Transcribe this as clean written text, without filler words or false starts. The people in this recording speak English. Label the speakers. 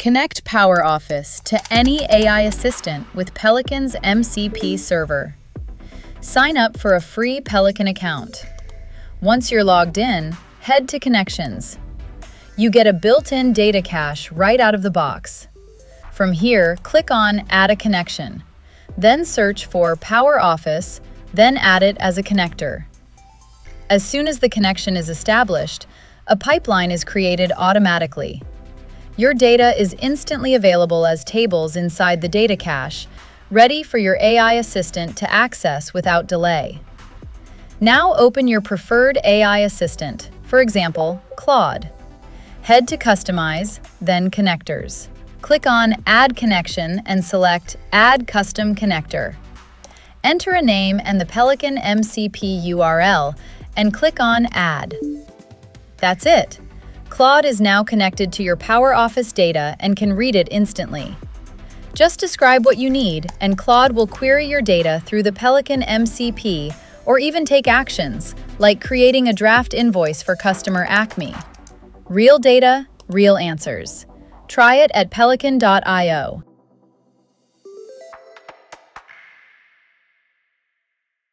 Speaker 1: Connect PowerOffice to any AI assistant with Peliqan's MCP server. Sign up for a free Peliqan account. Once you're logged in, head to Connections. You get a built-in data cache right out of the box. From here, click on Add a Connection. Then search for PowerOffice, then add it as a connector. As soon as the connection is established, a pipeline is created automatically. Your data is instantly available as tables inside the data cache, ready for your AI assistant to access without delay. Now open your preferred AI assistant, for example, Claude. Head to Customize, then Connectors. Click on Add Connection and select Add Custom Connector. Enter a name and the Peliqan MCP URL and click on Add. That's it. Claude is now connected to your PowerOffice data and can read it instantly. Just describe what you need, and Claude will query your data through the Peliqan MCP or even take actions, like creating a draft invoice for customer Acme. Real data, real answers. Try it at peliqan.io.